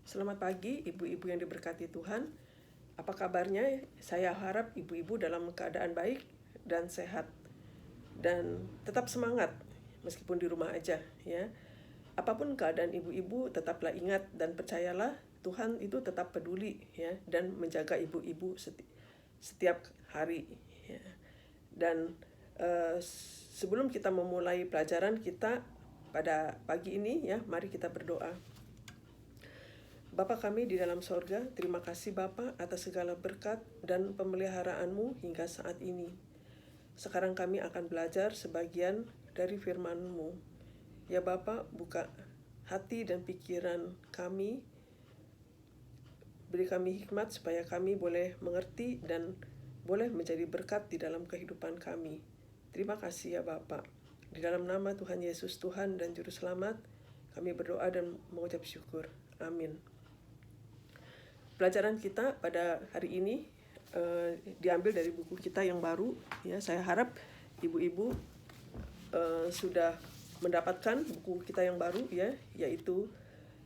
Selamat pagi ibu-ibu yang diberkati Tuhan. Apa kabarnya? Saya harap ibu-ibu dalam keadaan baik dan sehat. Dan tetap semangat meskipun di rumah aja ya. Apapun keadaan ibu-ibu, tetaplah ingat dan percayalah Tuhan itu tetap peduli ya dan menjaga ibu-ibu setiap hari ya. Dan sebelum kita memulai pelajaran kita pada pagi ini ya, mari kita berdoa. Bapa kami di dalam sorga, terima kasih Bapa atas segala berkat dan pemeliharaan-Mu hingga saat ini. Sekarang kami akan belajar sebagian dari firman-Mu. Ya Bapa, buka hati dan pikiran kami, beri kami hikmat supaya kami boleh mengerti dan boleh menjadi berkat di dalam kehidupan kami. Terima kasih ya Bapa. Di dalam nama Tuhan Yesus Tuhan dan Juru Selamat, kami berdoa dan mengucap syukur. Amin. Pelajaran kita pada hari ini diambil dari buku kita yang baru. Ya, saya harap ibu-ibu sudah mendapatkan buku kita yang baru ya, yaitu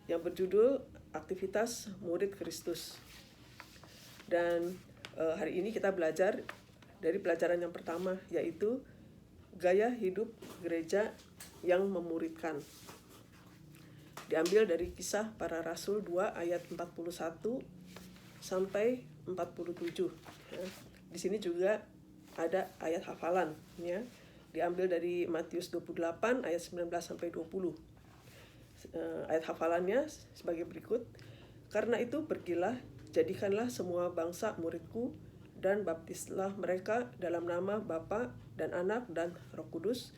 yang berjudul Aktivitas Murid Kristus. Dan hari ini kita belajar dari pelajaran yang pertama, yaitu gaya hidup gereja yang memuridkan. Diambil dari Kisah Para Rasul 2 ayat 41 sampai 47. Ya. Di sini juga ada ayat hafalan ya. Diambil dari Matius 28 ayat 19 sampai 20. Ayat hafalannya sebagai berikut. Karena itu pergilah, jadikanlah semua bangsa muridku dan baptislah mereka dalam nama Bapa dan Anak dan Roh Kudus,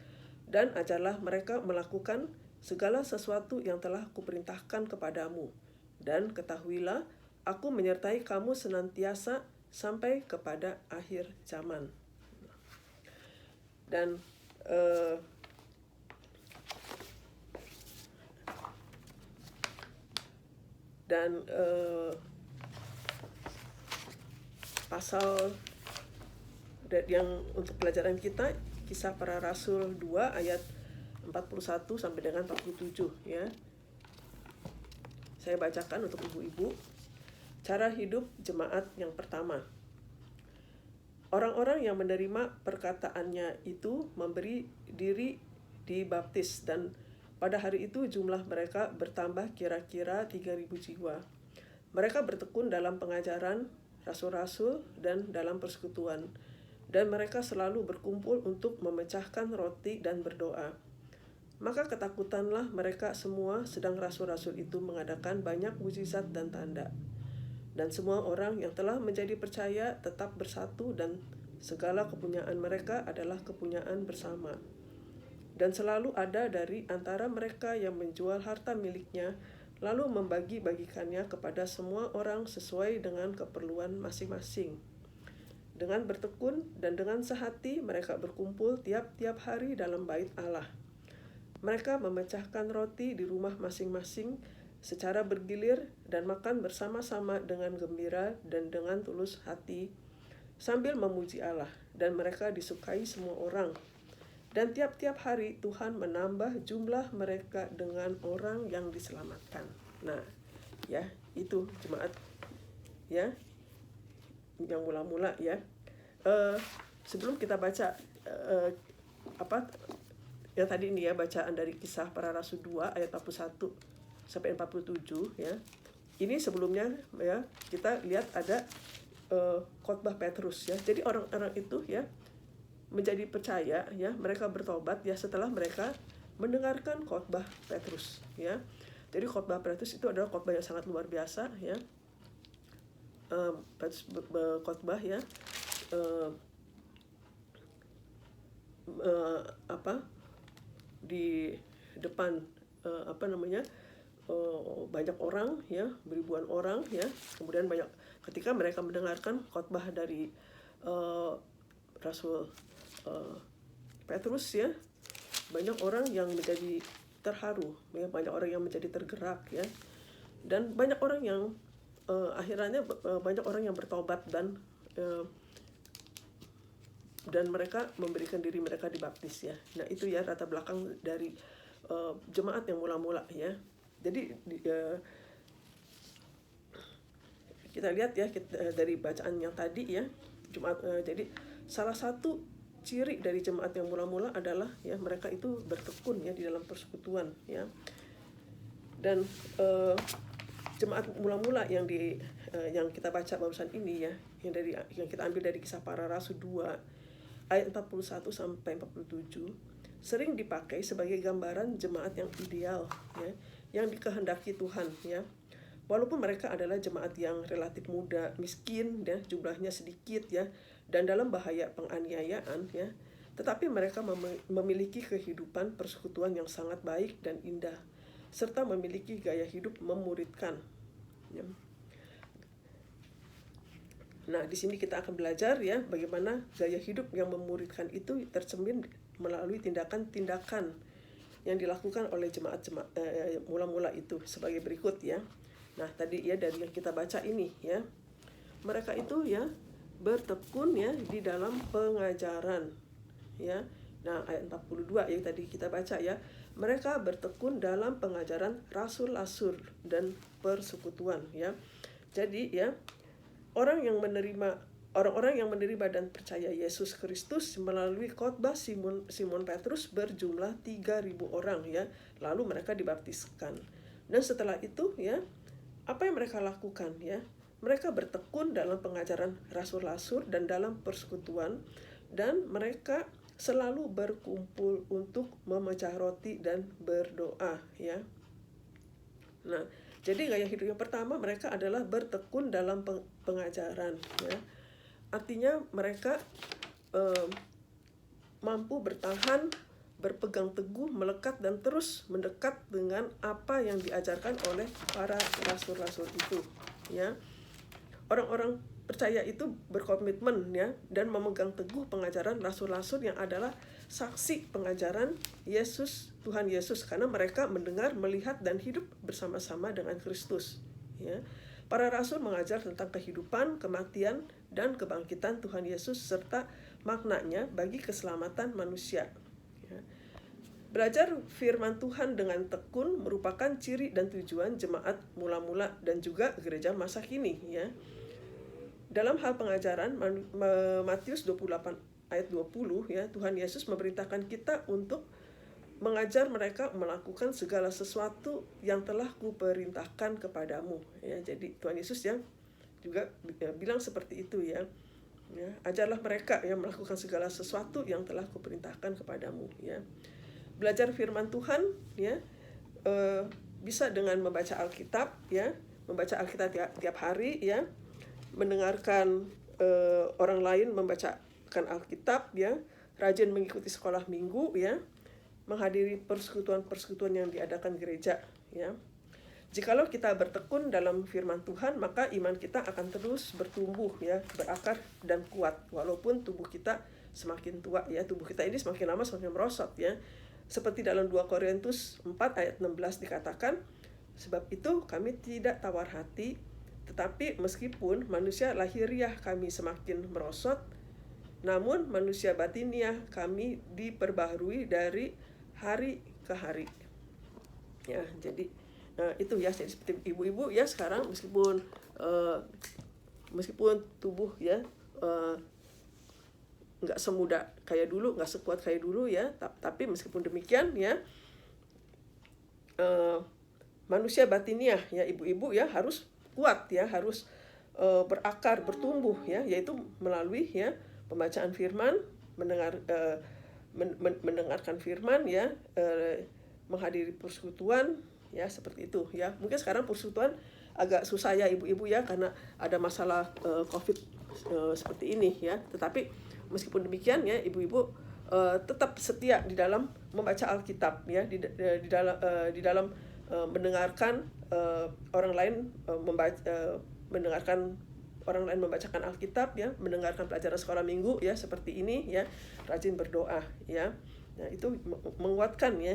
dan ajarlah mereka melakukan segala sesuatu yang telah kuperintahkan kepadamu. Dan ketahuilah, aku menyertai kamu senantiasa sampai kepada akhir zaman. Dan pasal yang untuk pelajaran kita, Kisah Para Rasul 2 ayat 41 sampai dengan 47 ya. Saya bacakan untuk ibu-ibu. Cara hidup jemaat yang pertama. Orang-orang yang menerima perkataannya itu memberi diri dibaptis, dan pada hari itu jumlah mereka bertambah kira-kira 3.000 jiwa. Mereka bertekun dalam pengajaran rasul-rasul dan dalam persekutuan, dan mereka selalu berkumpul untuk memecahkan roti dan berdoa. Maka ketakutanlah mereka semua, sedang rasul-rasul itu mengadakan banyak mujizat dan tanda. Dan semua orang yang telah menjadi percaya tetap bersatu, dan segala kepunyaan mereka adalah kepunyaan bersama. Dan selalu ada dari antara mereka yang menjual harta miliknya, lalu membagi-bagikannya kepada semua orang sesuai dengan keperluan masing-masing. Dengan bertekun dan dengan sehati mereka berkumpul tiap-tiap hari dalam bait Allah. Mereka memecahkan roti di rumah masing-masing secara bergilir dan makan bersama-sama dengan gembira dan dengan tulus hati sambil memuji Allah, dan mereka disukai semua orang. Dan tiap-tiap hari Tuhan menambah jumlah mereka dengan orang yang diselamatkan. Nah, ya, itu jemaat ya yang mula-mula ya. Sebelum kita baca yang tadi ini ya, bacaan dari Kisah Para Rasul 2 ayat 41 sampai 47 ya. Ini sebelumnya ya, kita lihat ada khotbah Petrus ya. Jadi orang-orang itu ya menjadi percaya ya, mereka bertobat ya setelah mereka mendengarkan khotbah Petrus ya. Jadi khotbah Petrus itu adalah khotbah yang sangat luar biasa ya. Petrus khotbah ya di depan banyak orang ya, beribuan orang ya. Kemudian ketika mereka mendengarkan khotbah dari Rasul Petrus ya, banyak orang yang menjadi terharu ya, banyak orang yang menjadi tergerak ya, dan banyak orang yang akhirnya banyak orang yang bertobat dan mereka memberikan diri mereka dibaptis ya. Nah itu ya latar belakang dari jemaat yang mula-mula ya. Jadi kita lihat ya dari bacaan yang tadi ya, jadi salah satu ciri dari jemaat yang mula-mula adalah ya mereka itu bertekun ya di dalam persekutuan ya. Dan jemaat mula-mula yang kita baca barusan ini ya, yang kita ambil dari Kisah Para Rasul 2 ayat 41 sampai 47, sering dipakai sebagai gambaran jemaat yang ideal ya, yang dikehendaki Tuhan ya. Walaupun mereka adalah jemaat yang relatif muda, miskin ya, jumlahnya sedikit ya, dan dalam bahaya penganiayaan ya, tetapi mereka memiliki kehidupan persekutuan yang sangat baik dan indah, serta memiliki gaya hidup memuridkan ya. Nah, di sini kita akan belajar ya bagaimana gaya hidup yang memuridkan itu tercermin melalui tindakan-tindakan yang dilakukan oleh jemaat mula-mula itu sebagai berikut ya. Nah, tadi ya dari yang kita baca ini ya, mereka itu ya bertekun ya di dalam pengajaran ya. Nah, ayat 42 yang tadi kita baca ya, mereka bertekun dalam pengajaran rasul-rasul dan persekutuan ya. Jadi ya, orang-orang yang menerima dan percaya Yesus Kristus melalui khotbah Simon Petrus berjumlah 3.000 orang ya, lalu mereka dibaptiskan. Dan setelah itu ya, apa yang mereka lakukan ya? Mereka bertekun dalam pengajaran rasul-rasul dan dalam persekutuan, dan mereka selalu berkumpul untuk memecah roti dan berdoa ya. Nah, jadi gaya hidup yang pertama mereka adalah bertekun dalam pengajaran ya. Artinya mereka mampu bertahan, berpegang teguh, melekat dan terus mendekat dengan apa yang diajarkan oleh para rasul-rasul itu ya. Orang-orang percaya itu berkomitmen ya dan memegang teguh pengajaran rasul-rasul yang adalah saksi pengajaran Tuhan Yesus, karena mereka mendengar, melihat dan hidup bersama-sama dengan Kristus ya. Para rasul mengajar tentang kehidupan, kematian dan kebangkitan Tuhan Yesus serta maknanya bagi keselamatan manusia ya. Belajar firman Tuhan dengan tekun merupakan ciri dan tujuan jemaat mula-mula dan juga gereja masa kini ya. Dalam hal pengajaran, Matius 28 ayat 20 ya, Tuhan Yesus memerintahkan kita untuk mengajar mereka melakukan segala sesuatu yang telah kuperintahkan kepadamu ya. Jadi Tuhan Yesus yang juga bilang seperti itu ya. Ya, ajarlah mereka yang melakukan segala sesuatu yang telah kuperintahkan kepadamu ya. Belajar firman Tuhan ya, bisa dengan membaca Alkitab ya, membaca Alkitab tiap hari ya, mendengarkan orang lain membacakan Alkitab ya, rajin mengikuti sekolah minggu ya, menghadiri persekutuan-persekutuan yang diadakan gereja ya. Jikalau kita bertekun dalam firman Tuhan, maka iman kita akan terus bertumbuh ya, berakar dan kuat walaupun tubuh kita semakin tua ya. Tubuh kita ini semakin lama semakin merosot ya. Seperti dalam 2 Korintus 4 ayat 16 dikatakan, sebab itu kami tidak tawar hati, tetapi meskipun manusia lahiriah kami semakin merosot, namun manusia batiniah kami diperbaharui dari hari ke hari. Ya, jadi itu ya, seperti ibu-ibu ya sekarang meskipun tubuh ya nggak semuda kayak dulu, nggak sekuat kayak dulu ya, tapi meskipun demikian ya, manusia batiniah ya ibu-ibu ya harus kuat ya, harus berakar, bertumbuh ya, yaitu melalui ya pembacaan firman, mendengarkan firman ya, menghadiri persekutuan ya, seperti itu ya. Mungkin sekarang persekutuan agak susah ya ibu-ibu ya, karena ada masalah COVID seperti ini ya. Tetapi meskipun demikian ya, ibu-ibu tetap setia di dalam membaca Alkitab ya, di dalam mendengarkan orang lain mendengarkan orang lain membacakan Alkitab ya, mendengarkan pelajaran sekolah minggu ya seperti ini ya, rajin berdoa ya. Nah, itu menguatkan ya,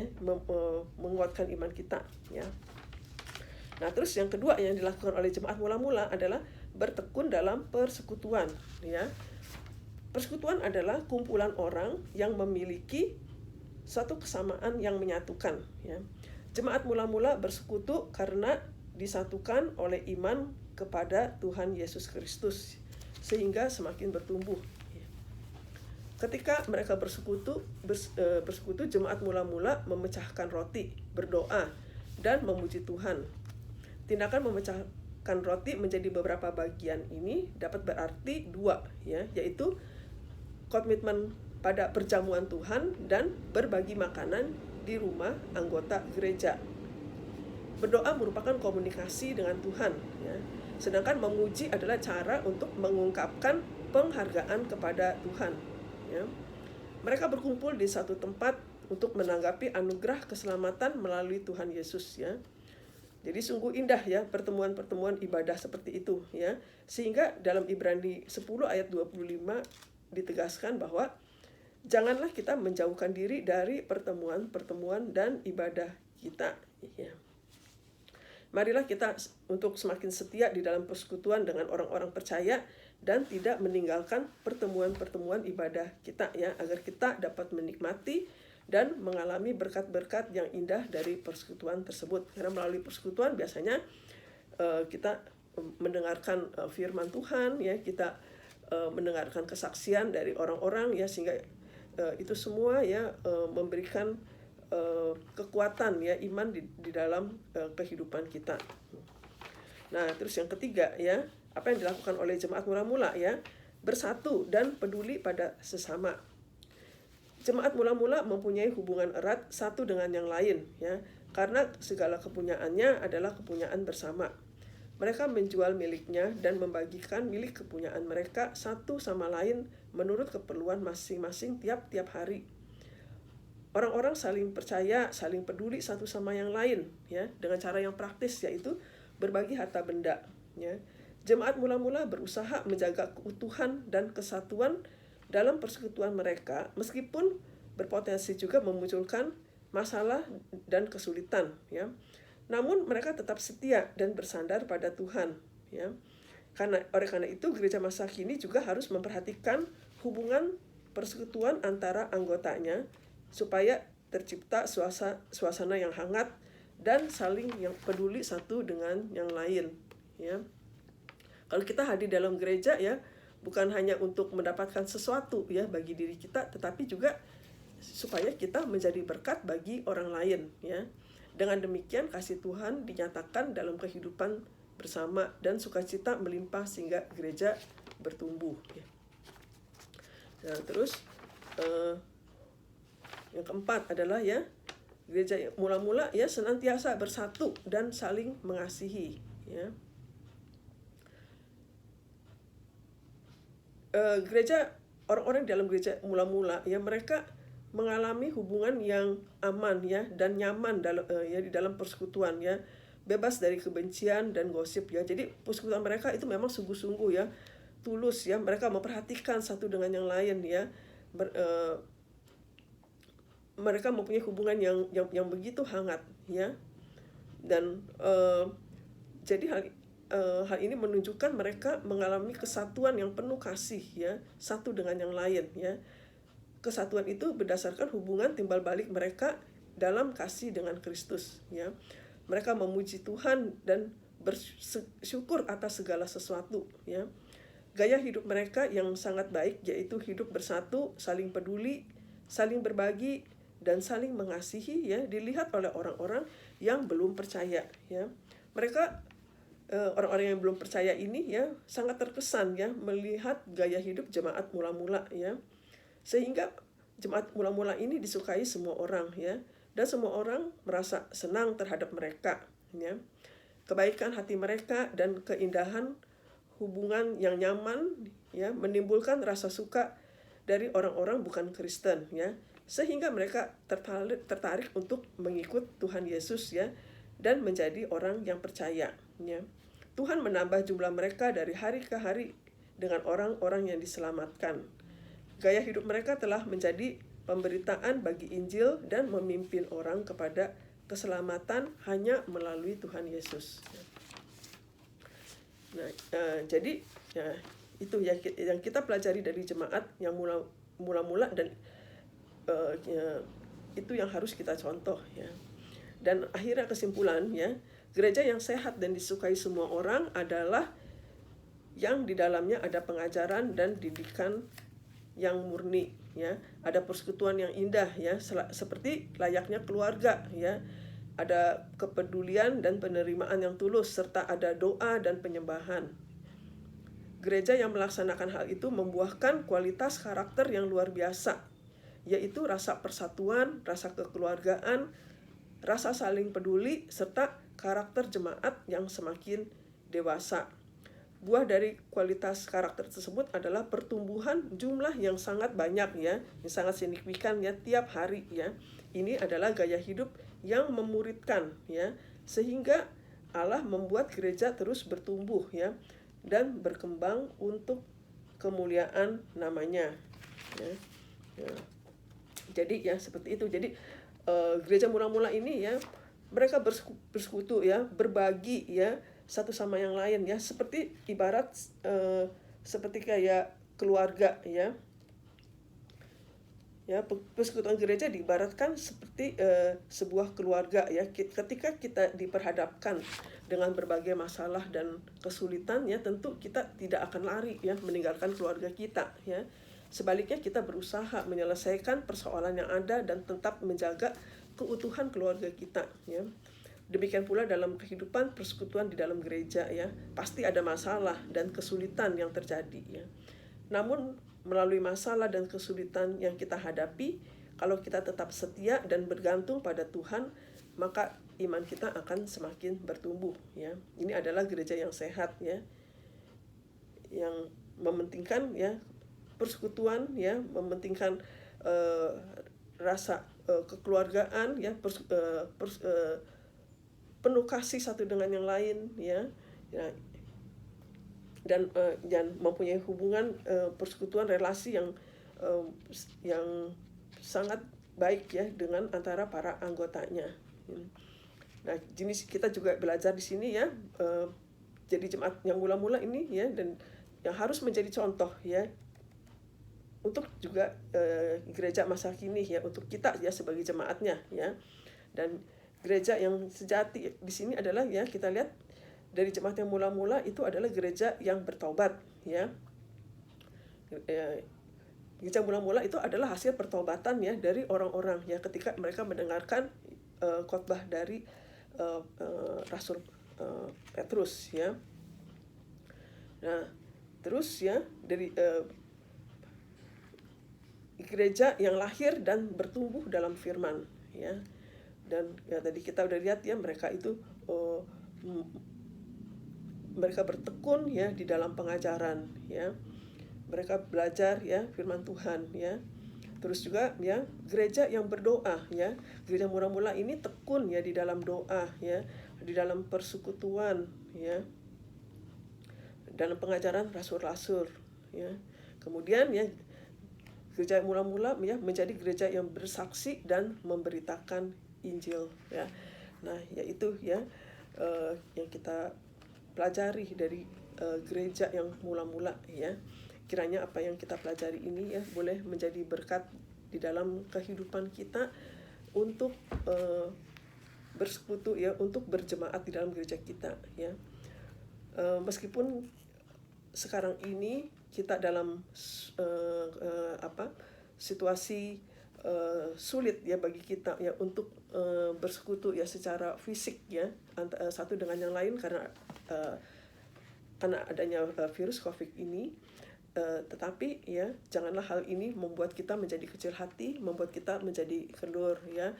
menguatkan iman kita ya. Nah, terus yang kedua yang dilakukan oleh jemaat mula-mula adalah bertekun dalam persekutuan ya. Persekutuan adalah kumpulan orang yang memiliki suatu kesamaan yang menyatukan ya. Jemaat mula-mula bersekutu karena disatukan oleh iman kepada Tuhan Yesus Kristus sehingga semakin bertumbuh. Ketika mereka bersekutu, jemaat mula-mula memecahkan roti, berdoa, dan memuji Tuhan. Tindakan memecahkan roti menjadi beberapa bagian ini dapat berarti dua, ya, yaitu komitmen pada perjamuan Tuhan dan berbagi makanan di rumah anggota gereja. Berdoa merupakan komunikasi dengan Tuhan, ya. Sedangkan memuji adalah cara untuk mengungkapkan penghargaan kepada Tuhan, ya. Mereka berkumpul di satu tempat untuk menanggapi anugerah keselamatan melalui Tuhan Yesus, ya. Jadi sungguh indah, ya, pertemuan-pertemuan ibadah seperti itu, ya. Sehingga dalam Ibrani 10 ayat 25 ditegaskan bahwa janganlah kita menjauhkan diri dari pertemuan-pertemuan dan ibadah kita, ya. Marilah kita untuk semakin setia di dalam persekutuan dengan orang-orang percaya dan tidak meninggalkan pertemuan-pertemuan ibadah kita, ya, agar kita dapat menikmati dan mengalami berkat-berkat yang indah dari persekutuan tersebut. Karena melalui persekutuan biasanya kita mendengarkan firman Tuhan, ya, kita mendengarkan kesaksian dari orang-orang, ya, sehingga itu semua, ya, memberikan kekuatan, ya, iman di dalam kehidupan kita. Nah, terus yang ketiga, ya, apa yang dilakukan oleh jemaat mula-mula, ya, bersatu dan peduli pada sesama. Jemaat mula-mula mempunyai hubungan erat satu dengan yang lain, ya, karena segala kepunyaannya adalah kepunyaan bersama. Mereka menjual miliknya dan membagikan milik kepunyaan mereka satu sama lain menurut keperluan masing-masing tiap-tiap hari. Orang-orang saling percaya, saling peduli satu sama yang lain, ya, dengan cara yang praktis, yaitu berbagi harta benda, ya. Jemaat mula-mula berusaha menjaga keutuhan dan kesatuan dalam persekutuan mereka, meskipun berpotensi juga memunculkan masalah dan kesulitan, ya. Namun mereka tetap setia dan bersandar pada Tuhan, ya. Oleh karena itu gereja masa kini juga harus memperhatikan hubungan persekutuan antara anggotanya supaya tercipta suasana yang hangat dan saling yang peduli satu dengan yang lain, ya. Kalau kita hadir dalam gereja, ya, bukan hanya untuk mendapatkan sesuatu, ya, bagi diri kita, tetapi juga supaya kita menjadi berkat bagi orang lain, ya. Dengan demikian kasih Tuhan dinyatakan dalam kehidupan bersama dan sukacita melimpah sehingga gereja bertumbuh, ya. Nah, terus yang keempat adalah, ya, gereja mula-mula, ya, senantiasa bersatu dan saling mengasihi, ya. Orang-orang dalam gereja mula-mula, ya, mereka mengalami hubungan yang aman, ya, dan nyaman di dalam persekutuan, ya, bebas dari kebencian dan gosip, ya. Jadi persekutuan mereka itu memang sungguh-sungguh, ya, tulus, ya, mereka memperhatikan satu dengan yang lain, ya. Mereka mempunyai hubungan yang begitu hangat, ya, dan jadi hal ini menunjukkan mereka mengalami kesatuan yang penuh kasih, ya, satu dengan yang lain, ya. Kesatuan itu berdasarkan hubungan timbal balik mereka dalam kasih dengan Kristus, ya. Mereka memuji Tuhan dan bersyukur atas segala sesuatu, ya. Gaya hidup mereka yang sangat baik yaitu hidup bersatu, saling peduli, saling berbagi, dan saling mengasihi, ya, dilihat oleh orang-orang yang belum percaya, ya. Mereka orang-orang yang belum percaya ini, ya, sangat terkesan, ya, melihat gaya hidup jemaat mula-mula, ya. Sehingga jemaat mula-mula ini disukai semua orang, ya, dan semua orang merasa senang terhadap mereka, ya. Kebaikan hati mereka dan keindahan hubungan yang nyaman, ya, menimbulkan rasa suka dari orang-orang bukan Kristen, ya, sehingga mereka tertarik untuk mengikut Tuhan Yesus, ya, dan menjadi orang yang percaya, ya. Tuhan menambah jumlah mereka dari hari ke hari dengan orang-orang yang diselamatkan. Gaya hidup mereka telah menjadi pemberitaan bagi Injil dan memimpin orang kepada keselamatan hanya melalui Tuhan Yesus. Nah, jadi, ya, itu yang kita pelajari dari jemaat yang mula-mula dan ya, itu yang harus kita contoh, ya. Dan akhirnya kesimpulan, ya, Gereja yang sehat dan disukai semua orang adalah yang di dalamnya ada pengajaran dan didikan yang murni, ya. Ada persekutuan yang indah, ya, seperti layaknya keluarga, ya. Ada kepedulian dan penerimaan yang tulus, serta ada doa dan penyembahan. Gereja yang melaksanakan hal itu membuahkan kualitas karakter yang luar biasa, yaitu rasa persatuan, rasa kekeluargaan, rasa saling peduli, serta karakter jemaat yang semakin dewasa. Buah dari kualitas karakter tersebut adalah pertumbuhan jumlah yang sangat banyak, ya, yang sangat signifikan, ya, tiap hari, ya. Ini adalah gaya hidup yang memuridkan, ya, sehingga Allah membuat gereja terus bertumbuh, ya, dan berkembang untuk kemuliaan namanya, ya. Ya. Jadi ya seperti itu. Jadi gereja mula-mula ini, ya, mereka bersekutu, ya, berbagi, ya, satu sama yang lain, ya, seperti ibarat seperti kayak keluarga, ya. Ya, persekutuan gereja diibaratkan seperti sebuah keluarga, ya. Ketika kita diperhadapkan dengan berbagai masalah dan kesulitan, ya, tentu kita tidak akan lari, ya, meninggalkan keluarga kita, ya. Sebaliknya kita berusaha menyelesaikan persoalan yang ada dan tetap menjaga keutuhan keluarga kita, ya. Demikian pula dalam kehidupan persekutuan di dalam gereja, ya, pasti ada masalah dan kesulitan yang terjadi, ya. Namun melalui masalah dan kesulitan yang kita hadapi, kalau kita tetap setia dan bergantung pada Tuhan, maka iman kita akan semakin bertumbuh, ya. Ini adalah gereja yang sehat, ya, yang mementingkan, ya, persekutuan, ya, mementingkan rasa kekeluargaan, ya, penuh kasih satu dengan yang lain, ya, ya, dan mempunyai hubungan persekutuan relasi yang sangat baik, ya, dengan antara para anggotanya. Nah, jenis kita juga belajar di sini, ya, jadi jemaat yang mula-mula ini, ya, dan yang harus menjadi contoh, ya, untuk juga gereja masa kini, ya, untuk kita, ya, sebagai jemaatnya, ya. Dan gereja yang sejati di sini adalah, ya, kita lihat dari jemaat yang mula-mula itu adalah gereja yang bertobat, ya. Gereja mula-mula itu adalah hasil pertobatan, ya, dari orang-orang, ya, ketika mereka mendengarkan khotbah dari Rasul Petrus, ya. Nah, terus, ya, dari gereja yang lahir dan bertumbuh dalam firman, ya. Dan, ya, tadi kita udah lihat, ya, mereka itu mereka bertekun, ya, di dalam pengajaran, ya. Mereka belajar, ya, firman Tuhan, ya. Terus juga, ya, gereja yang berdoa, ya. Gereja mula-mula ini tekun, ya, di dalam doa, ya, di dalam persekutuan, ya, dalam pengajaran rasul-rasul, ya. Kemudian, ya, gereja mula-mula, ya, menjadi gereja yang bersaksi dan memberitakan Injil, ya. Nah, yaitu, ya, yang kita pelajari dari gereja yang mula-mula, ya. Kiranya apa yang kita pelajari ini, ya, boleh menjadi berkat di dalam kehidupan kita untuk bersekutu, ya, untuk berjemaat di dalam gereja kita, ya. Meskipun sekarang ini kita dalam situasi sulit, ya, bagi kita, ya, untuk bersekutu, ya, secara fisik, ya, satu dengan yang lain karena adanya virus COVID ini. Tetapi, ya, janganlah hal ini membuat kita menjadi kecil hati, membuat kita menjadi kendor, ya.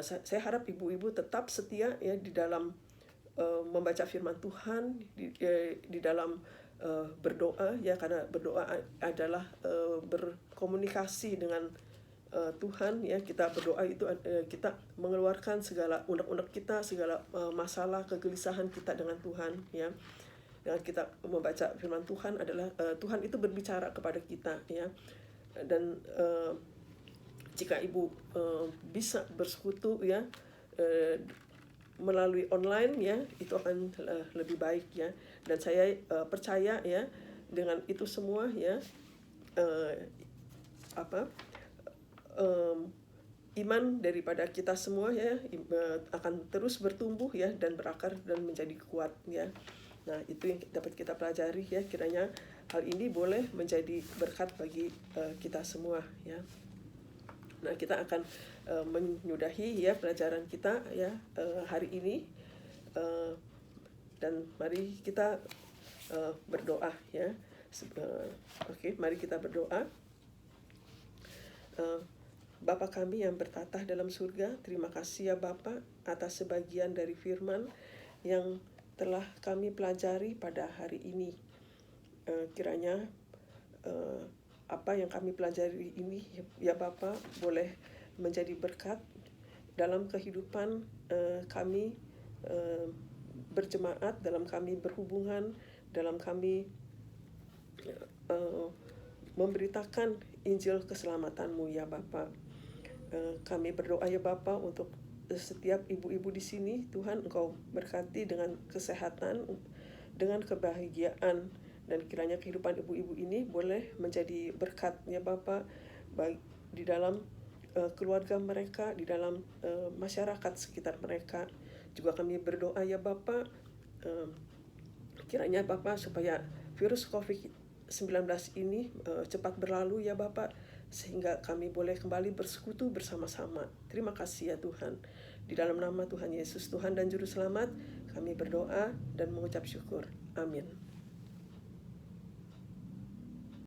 Saya harap ibu-ibu tetap setia, ya, di dalam membaca firman Tuhan, di dalam berdoa, ya, karena berdoa adalah berkomunikasi dengan Tuhan, ya. Kita berdoa itu kita mengeluarkan segala unek-unek kita, segala masalah, kegelisahan kita dengan Tuhan, ya. Dan kita membaca firman Tuhan adalah Tuhan itu berbicara kepada kita, ya. Dan jika ibu bisa bersekutu, ya, melalui online, ya, itu akan lebih baik, ya. Dan saya percaya, ya, dengan itu semua, ya, iman daripada kita semua ya akan terus bertumbuh ya dan berakar dan menjadi kuat ya. Nah, itu yang dapat kita pelajari ya, kiranya hal ini boleh menjadi berkat bagi kita semua ya. Nah, kita akan menyudahi ya pelajaran kita ya hari ini, dan mari kita berdoa ya. Oke, mari kita berdoa. Bapa kami yang bertatah dalam surga, terima kasih ya Bapa atas sebagian dari firman yang telah kami pelajari pada hari ini. Kiranya apa yang kami pelajari ini ya Bapa boleh menjadi berkat dalam kehidupan kami berjemaat, dalam kami berhubungan, dalam kami memberitakan Injil keselamatan-Mu ya Bapa. Kami berdoa ya Bapa untuk setiap ibu-ibu di sini, Tuhan Engkau berkati dengan kesehatan, dengan kebahagiaan, dan kiranya kehidupan ibu-ibu ini boleh menjadi berkat ya Bapa, baik di dalam keluarga mereka, di dalam masyarakat sekitar mereka. Juga kami berdoa ya Bapa, kiranya Bapa supaya virus COVID-19 ini cepat berlalu ya Bapa, sehingga kami boleh kembali bersekutu bersama-sama. Terima kasih ya Tuhan. Di dalam nama Tuhan Yesus, Tuhan dan Juru Selamat, kami berdoa dan mengucap syukur. Amin.